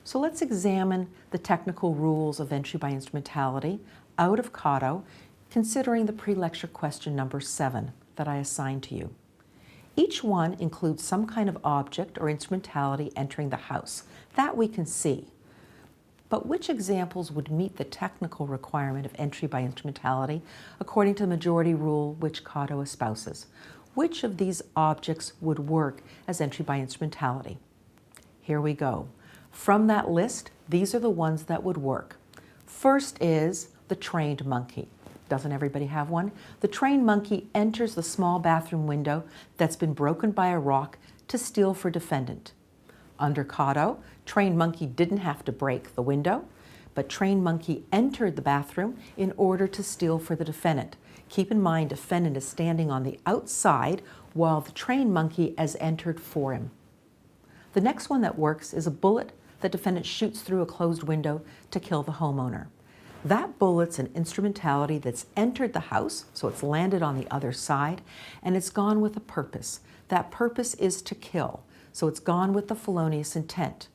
So let's examine the technical rules of entry by instrumentality out of Cotto, considering the pre-lecture question number 7 that I assigned to you. Each one includes some kind of object or instrumentality entering the house. That we can see. But which examples would meet the technical requirement of entry by instrumentality according to the majority rule which Cotto espouses? Which of these objects would work as entry by instrumentality? Here we go. From that list, these are the ones that would work. First is the trained monkey. Doesn't everybody have one? The trained monkey enters the small bathroom window that's been broken by a rock to steal for defendant. Under Cotto, trained monkey didn't have to break the window, but trained monkey entered the bathroom in order to steal for the defendant. Keep in mind, defendant is standing on the outside while the trained monkey has entered for him. The next one that works is a bullet that defendant shoots through a closed window to kill the homeowner. That bullet's an instrumentality that's entered the house, so it's landed on the other side, and it's gone with a purpose. That purpose is to kill, so it's gone with the felonious intent.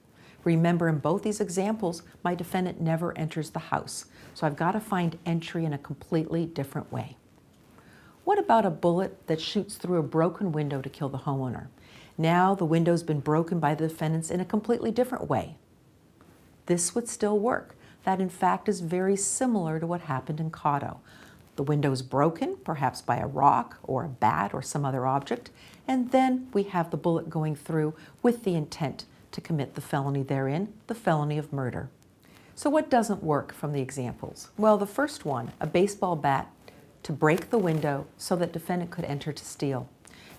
Remember, in both these examples, my defendant never enters the house, so I've got to find entry in a completely different way. What about a bullet that shoots through a broken window to kill the homeowner? Now the window's been broken by the defendants in a completely different way. This would still work. That, in fact, is very similar to what happened in Cotto. The window's broken, perhaps by a rock or a bat or some other object, and then we have the bullet going through with the intent to commit the felony therein, the felony of murder. So what doesn't work from the examples? Well, the first one, a baseball bat to break the window so that defendant could enter to steal.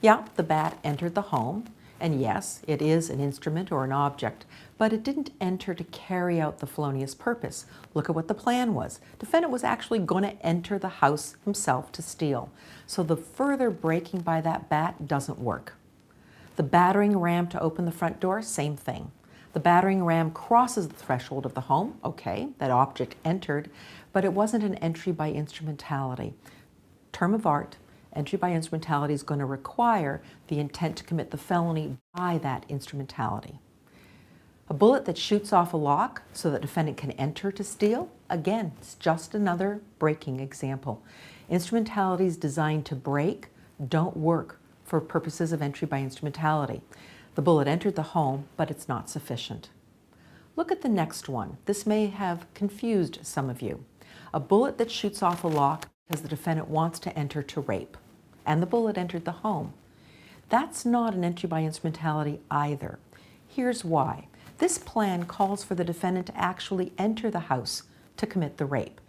Yeah, the bat entered the home, and yes, it is an instrument or an object, but it didn't enter to carry out the felonious purpose. Look at what the plan was. Defendant was actually going to enter the house himself to steal. So the further breaking by that bat doesn't work. The battering ram to open the front door, same thing. The battering ram crosses the threshold of the home. Okay, that object entered, but it wasn't an entry by instrumentality. Term of art, entry by instrumentality is going to require the intent to commit the felony by that instrumentality. A bullet that shoots off a lock so that defendant can enter to steal, again, it's just another breaking example. Instrumentalities designed to break don't work for purposes of entry by instrumentality. The bullet entered the home, but it's not sufficient. Look at the next one. This may have confused some of you. A bullet that shoots off a lock because the defendant wants to enter to rape, and the bullet entered the home. That's not an entry by instrumentality either. Here's why. This plan calls for the defendant to actually enter the house to commit the rape.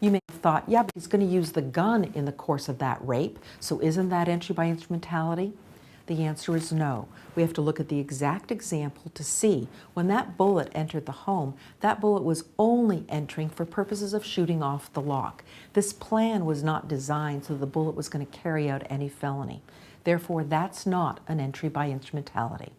You may have thought, yeah, but he's going to use the gun in the course of that rape, so isn't that entry by instrumentality? The answer is no. We have to look at the exact example to see when that bullet entered the home, that bullet was only entering for purposes of shooting off the lock. This plan was not designed so the bullet was going to carry out any felony. Therefore, that's not an entry by instrumentality.